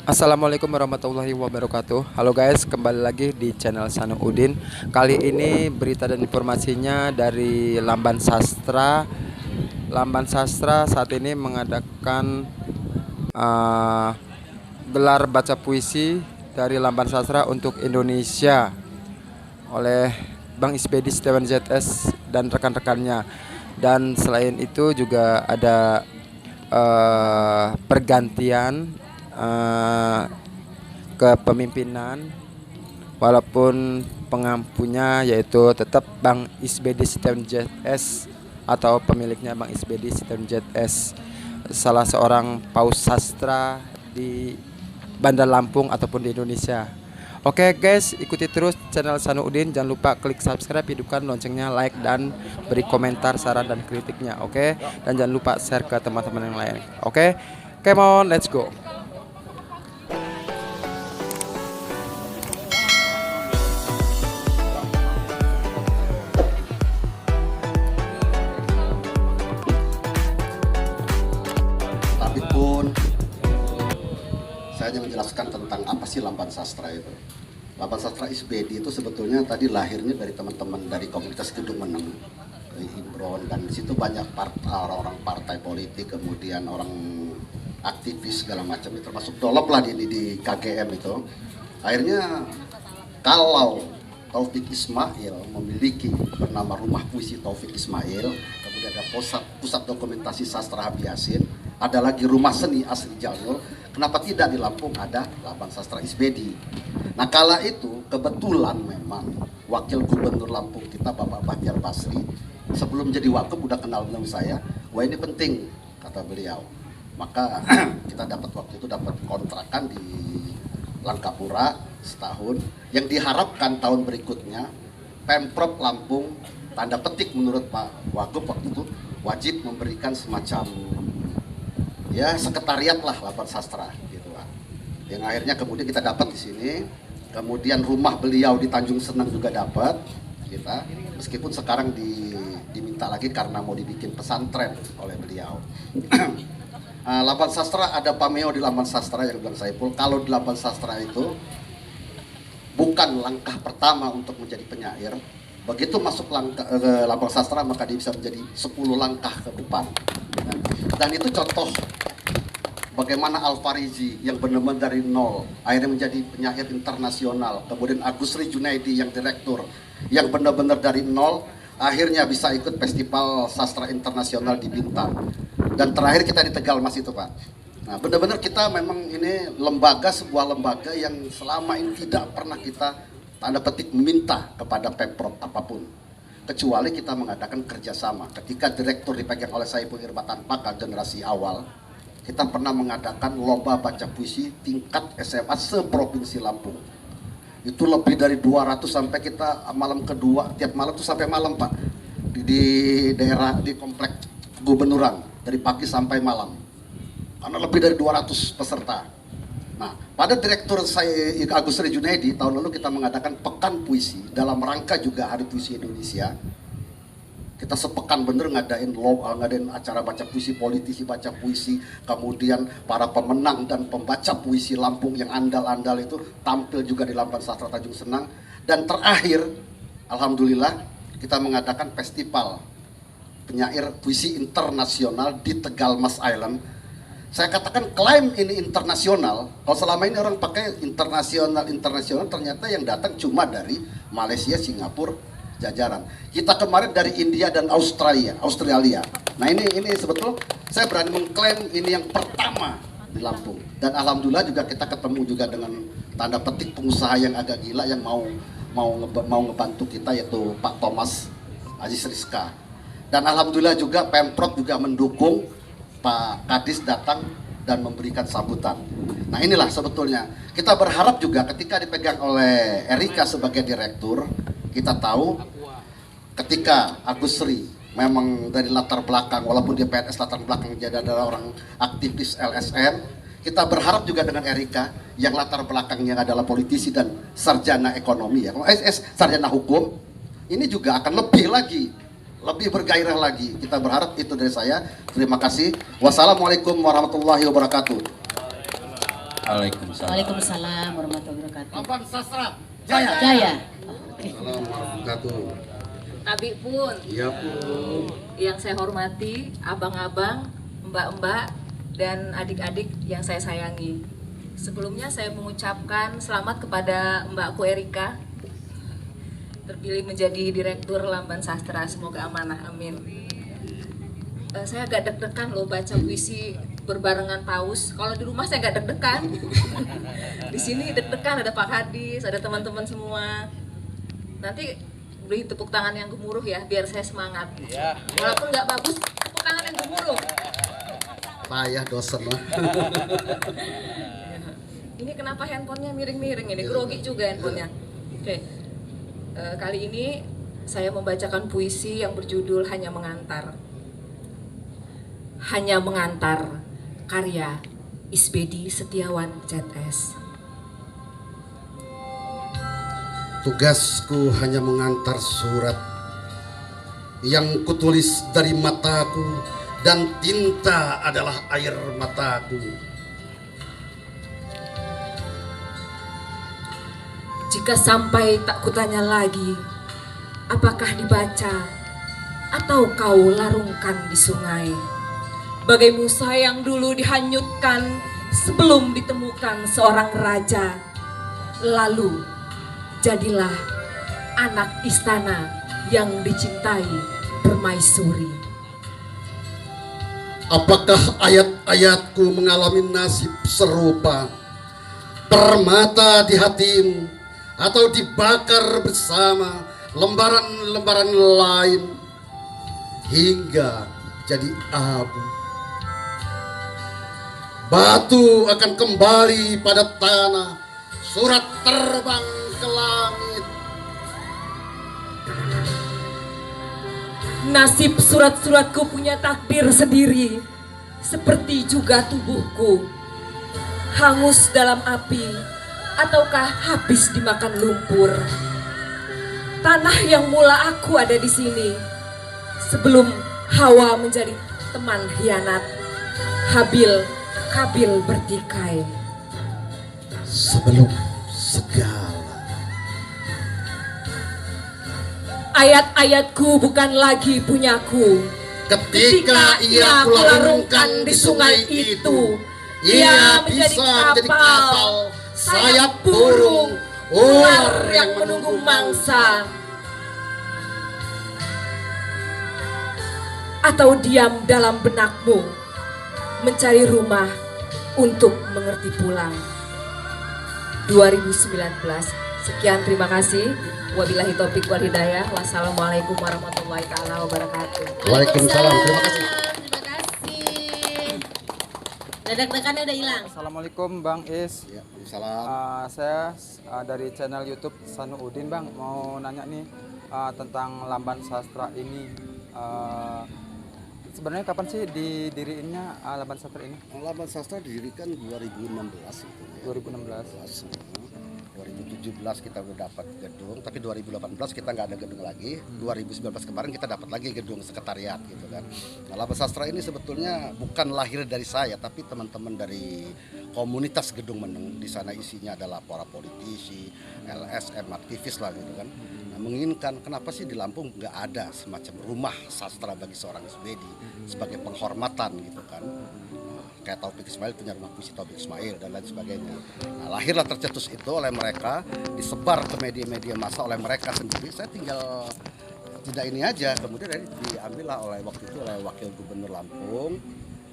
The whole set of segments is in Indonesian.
Assalamualaikum warahmatullahi wabarakatuh. Halo guys, kembali lagi di channel Sanu Udin. Kali ini berita dan informasinya dari Lamban Sastra. Lamban Sastra saat ini mengadakan uh, gelar baca puisi dari Lamban Sastra untuk Indonesia oleh Bang Ispedi Setiawan ZS dan rekan-rekannya. Dan selain itu juga ada pergantian uh, kepemimpinan, walaupun pengampunya yaitu tetap Bang Isbedi Setiawan JS atau pemiliknya Bang Isbedi Setiawan JS, salah seorang paus sastra di Bandar Lampung ataupun di Indonesia. Oke guys, ikuti terus channel Sanuudin. Jangan lupa klik subscribe, hidupkan loncengnya, like, dan beri komentar, saran, dan kritiknya. Oke, dan jangan lupa share ke teman-teman yang lain. Oke, come on, let's go. Tapi pun saya hanya menjelaskan tentang apa sih Lamban Sastra itu. Lamban Sastra Isbedi itu sebetulnya tadi lahirnya dari teman-teman dari komunitas Gedung Meneng, dari Imbron, dan di situ banyak orang-orang partai politik, kemudian orang aktivis segala macam, termasuk Dolop lah di KGM itu. Akhirnya kalau Taufik Ismail memiliki bernama Rumah Puisi Taufik Ismail, kemudian ada pusat dokumentasi sastra Abiyasin, ada lagi Rumah Seni Asri Jalil, kenapa tidak di Lampung ada Lamban Sastra Isbedi. Nah kala itu kebetulan memang Wakil Gubernur Lampung kita Bapak Bahtiar Basri sebelum jadi wakil udah kenal dengan saya, wah ini penting kata beliau. Maka kita dapat waktu itu dapat kontrakan di Langkapura setahun, yang diharapkan tahun berikutnya Pemprov Lampung tanda petik menurut Pak Wagub waktu itu wajib memberikan semacam ya sekretariat lah Lamban Sastra gitu lah. Yang akhirnya kemudian kita dapat di sini, kemudian rumah beliau di Tanjung Senang juga dapat kita, meskipun sekarang diminta lagi karena mau dibikin pesantren oleh beliau. Lamban Sastra ada pameo di Lamban Sastra yang bilang Saiful, kalau di Lamban Sastra itu bukan langkah pertama untuk menjadi penyair. Begitu masuk Lamban Sastra maka dia bisa menjadi 10 langkah ke depan. Dan itu contoh bagaimana Al-Farizi yang benar-benar dari nol akhirnya menjadi penyair internasional. Kemudian Agusri Junaidi yang direktur yang benar-benar dari nol akhirnya bisa ikut festival sastra internasional di Bintang. Dan terakhir kita di Tegal Mas itu Pak. Nah benar-benar kita memang ini sebuah lembaga yang selama ini tidak pernah kita tanda petik meminta kepada Pemprov apapun, kecuali kita mengadakan kerjasama. Ketika direktur dipegang oleh Saiful Irbatan Pakal generasi awal, kita pernah mengadakan lomba baca puisi tingkat SMA seprovinsi Lampung. Itu lebih dari 200 sampai kita malam kedua, tiap malam itu sampai malam Pak, di daerah di komplek Gubernuran dari pagi sampai malam, karena lebih dari 200 peserta. Nah, pada direktur saya Agusri Junaidi tahun lalu kita mengadakan pekan puisi dalam rangka juga Hari Puisi Indonesia. Kita sepekan bener ngadain acara baca puisi, politisi baca puisi, kemudian para pemenang dan pembaca puisi Lampung yang andal-andal itu tampil juga di Lamban Sastra Tanjung Senang. Dan terakhir, alhamdulillah kita mengadakan festival penyair puisi internasional di Tegal Mas Island. Saya katakan klaim ini internasional. Kalau selama ini orang pakai internasional, ternyata yang datang cuma dari Malaysia, Singapura, jajaran. Kita kemarin dari India dan Australia. Nah ini sebetulnya saya berani mengklaim ini yang pertama di Lampung. Dan alhamdulillah juga kita ketemu juga dengan tanda petik pengusaha yang agak gila yang mau ngebantu kita, yaitu Pak Thomas Aziz Rizka. Dan alhamdulillah juga Pemprov juga mendukung, Pak Kadis datang dan memberikan sambutan. Nah inilah sebetulnya kita berharap juga ketika dipegang oleh Erika sebagai direktur, kita tahu ketika Agusri memang dari latar belakang, walaupun dia PNS latar belakang jadi adalah orang aktivis LSM, kita berharap juga dengan Erika yang latar belakangnya adalah politisi dan sarjana ekonomi ya, sarjana hukum, ini juga akan lebih bergairah lagi. Kita berharap itu dari saya. Terima kasih. Wassalamualaikum warahmatullahi wabarakatuh. Waalaikumsalam. Waalaikumsalam warahmatullahi wabarakatuh. Lamban Sastra Jaya. Jaya. Assalamualaikum warahmatullahi wabarakatuh. Abi pun, Iya pun. yang saya hormati, abang-abang, mbak-mbak, dan adik-adik yang saya sayangi. Sebelumnya saya mengucapkan selamat kepada Mbakku Erika, terpilih menjadi Direktur Lamban Sastra. Semoga amanah, amin. Saya agak deg-degan loh baca puisi berbarengan Paus. Kalau di rumah saya nggak deg-degan. Di sini deg-degan, ada Pak Hadis, ada teman-teman semua. Nanti beri tepuk tangan yang gemuruh ya, biar saya semangat. Walaupun nggak bagus, tepuk tangan yang gemuruh. Payah dosen lah. Ini kenapa handphonenya miring-miring ini? Grogi juga handphonenya. Oke. Kali ini saya membacakan puisi yang berjudul Hanya Mengantar. Hanya Mengantar, karya Isbedi Setiawan ZS. Tugasku hanya mengantar surat yang kutulis dari mataku, dan tinta adalah air mataku. Jika sampai tak kutanya lagi, apakah dibaca atau kau larungkan di sungai? Bagai Musa yang dulu dihanyutkan sebelum ditemukan seorang raja. Lalu jadilah anak istana yang dicintai permaisuri. Apakah ayat-ayatku mengalami nasib serupa? Permata di hatimu atau dibakar bersama lembaran-lembaran lain hingga jadi abu. Batu akan kembali pada tanah, surat terbang ke langit. Nasib surat-suratku punya takdir sendiri, seperti juga tubuhku. Hangus dalam api, ataukah habis dimakan lumpur. Tanah yang mula aku ada di sini, sebelum Hawa menjadi teman hianat, Kabil bertikai. Sebelum segala Ayat-ayatku bukan lagi punyaku. ketika ia kularungkan di sungai itu, ia bisa menjadi kapal, sayap burung, ular yang menunggu mangsa. Atau diam dalam benakmu, mencari rumah untuk mengerti pulang. 2019. Sekian, terima kasih. Wabillahi taufiq wal hidayah. Wassalamualaikum warahmatullahi taala wabarakatuh. Waalaikumsalam, terima kasih. Terima kasih. Deg-degannya udah hilang. Assalamualaikum Bang Is. Ya, salam. Saya dari channel YouTube Sanuudin Bang, mau nanya nih tentang Lamban Sastra ini. Sebenarnya kapan sih didiriinnya Lamban Sastra ini? Lamban Sastra didirikan 2016 itu ya. 2016. 2017 kita udah dapat gedung, tapi 2018 kita nggak ada gedung lagi. 2019 kemarin kita dapat lagi gedung sekretariat gitu kan. Nah, Lamban Sastra ini sebetulnya bukan lahir dari saya, tapi teman-teman dari komunitas Gedung Meneng. Di sana isinya adalah para politisi, LSM, aktivis lah gitu kan. Nah, menginginkan kenapa sih di Lampung nggak ada semacam rumah sastra bagi seorang Isbedi sebagai penghormatan gitu kan. Kayak Taufik Ismail punya rumah puisi Taufik Ismail dan lain sebagainya. Nah, lahirlah tercetus itu oleh mereka, disebar ke media-media massa oleh mereka sendiri. Saya tinggal tidak ini aja, kemudian diambillah oleh waktu itu oleh Wakil Gubernur Lampung,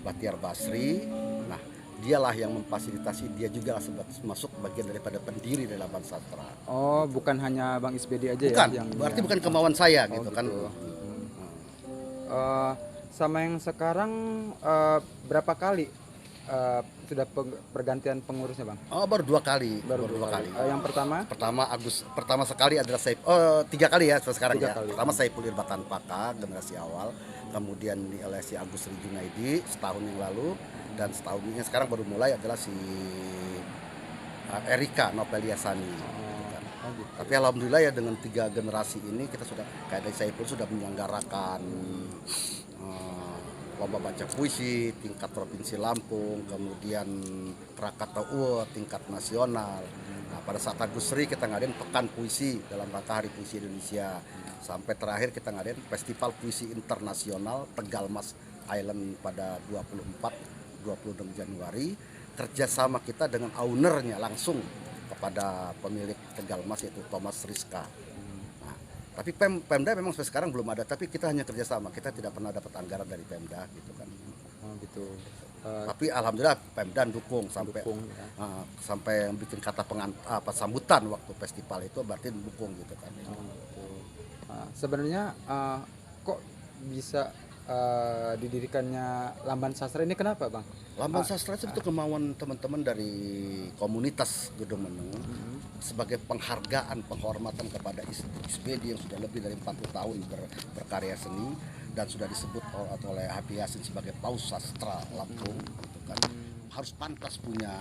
Batiar Basri. Nah, dialah yang memfasilitasi, dia juga masuk bagian daripada pendiri dari Lamban Sastra. Oh, bukan hanya Bang Isbedi aja Bukan, ya? berarti bukan kemauan saya gitu kan. Sama yang sekarang berapa kali sudah pergantian pengurusnya Bang? Oh, baru dua kali. Baru dua kali. Yang pertama sekali adalah tiga kali ya sekarang Tiga ya. kali. Pertama Saiful Irbatan Paka generasi awal, kemudian oleh si Agus Ri Junaidi setahun yang lalu, dan setahun ini sekarang baru mulai adalah si Erika Novelia Sani. Gitu. Tapi alhamdulillah ya dengan 3 generasi ini kita sudah kayak dari Saiful sudah menyelenggarakan lomba baca puisi tingkat provinsi Lampung, kemudian Krakatau Award tingkat nasional. Nah, pada saat Agusri kita ngadain pekan puisi dalam rangka Hari Puisi Indonesia. Sampai terakhir kita ngadain Festival Puisi Internasional Tegal Mas Island pada 24-26 Januari. Kerjasama kita dengan ownernya langsung kepada pemilik Tegal Mas yaitu Thomas Rizka. Tapi Pemda memang sampai sekarang belum ada, tapi kita hanya kerjasama, kita tidak pernah dapat anggaran dari Pemda gitu kan. Gitu. Tapi alhamdulillah Pemda dukung sampai Ya. sampai yang bikin kata sambutan waktu festival itu berarti dukung gitu kan. Gitu. Sebenarnya kok bisa didirikannya Lamban Sastra ini kenapa, Bang? Lamban Sastra itu kemauan teman-teman dari komunitas Gedung Meneng sebagai penghargaan, penghormatan kepada Isbedi yang sudah lebih dari 40 tahun berkarya seni dan sudah disebut oleh Habib Yasin sebagai paus sastra Lampung gitu kan. Harus pantas punya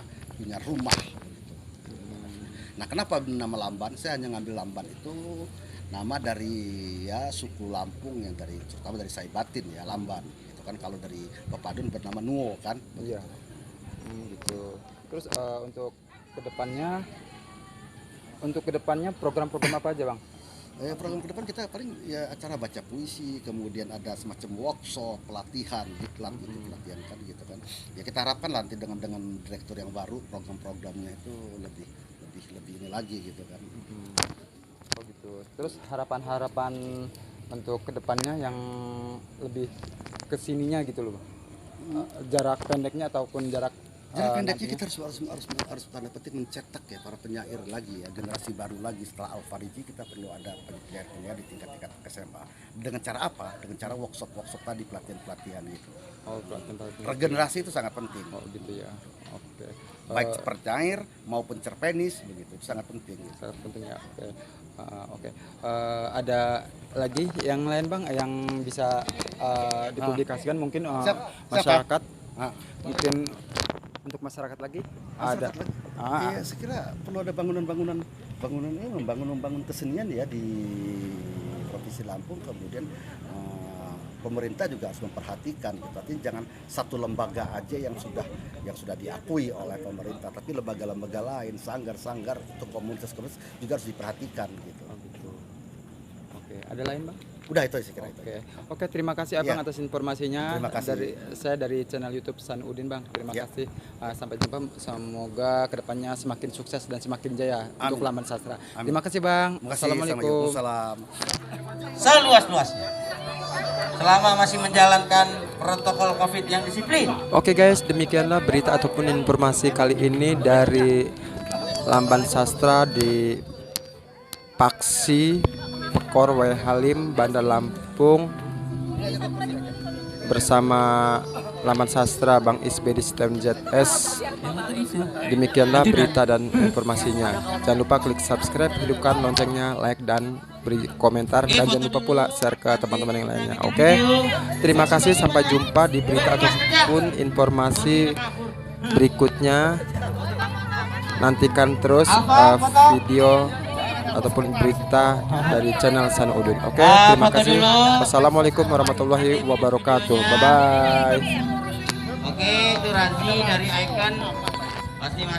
rumah gitu. Nah, kenapa nama Lamban? Saya hanya ngambil Lamban itu nama dari ya suku Lampung yang terutama dari Saibatin ya, Lamban. Itu kan kalau dari Pepadun bernama Nuo kan. Iya. Gitu. Terus untuk kedepannya program-program apa aja, Bang? Program ke depan kita paling ya acara baca puisi, kemudian ada semacam workshop, pelatihan, diklat gitu, pelatihan kan gitu kan. Ya kita harapkan nanti dengan direktur yang baru program-programnya itu lebih ini lagi gitu kan. Oh gitu. Terus harapan-harapan untuk kedepannya yang lebih kesininya gitu loh, Bang. Jarak pendeknya ataupun jarak Pendeknya kita harus tanda petik mencetak ya para penyair lagi ya, generasi baru lagi setelah Al-Fariji. Kita perlu ada penyair di tingkat SMA. Dengan cara apa? Dengan cara workshop tadi, pelatihan gitu. Oh, pelatihan. Regenerasi itu sangat penting. Oh gitu ya. Oke. Baik penyair maupun cerpenis begitu, itu sangat penting. Gitu. Sangat penting ya. Oke. Ada lagi yang lain, Bang, yang bisa dipublikasikan mungkin masyarakat. Mungkin untuk masyarakat lagi ada. Iya, saya kira perlu ada bangunan membangun kesenian ya di Provinsi Lampung. Kemudian pemerintah juga harus memperhatikan gitu. Artinya jangan satu lembaga aja yang sudah diakui oleh pemerintah, tapi lembaga-lembaga lain, sanggar-sanggar untuk komunitas juga harus diperhatikan gitu. Oh, gitu. Oke, ada lain, Bang? Udah itu saya kira itu. Oke, terima kasih Abang Ya. atas informasinya. Terima kasih. Saya dari channel YouTube Sanudin, Bang. Terima Ya. kasih. Sampai jumpa. Semoga kedepannya semakin sukses dan semakin jaya untuk Lamban Sastra. Terima kasih, Bang. Terima kasih. Assalamualaikum. Waalaikumsalam. Seluas-luasnya selama masih menjalankan protokol COVID yang disiplin. Oke guys, demikianlah berita ataupun informasi kali ini dari Lamban Sastra di Paksi Pekor W Halim, Bandar Lampung, bersama Lamban Sastra Bang Isbedi Sistem ZS. Demikianlah berita dan informasinya. Jangan lupa klik subscribe, hidupkan loncengnya, like dan beri komentar, dan jangan lupa pula share ke teman-teman yang lainnya. Oke, terima kasih, sampai jumpa di berita ataupun informasi berikutnya. Nantikan terus video ataupun berita dari channel Sanudin. Oke, terima kasih. Wassalamualaikum warahmatullahi wabarakatuh. Bye bye. Oke, itu Ranti dari Icon. Pasti masih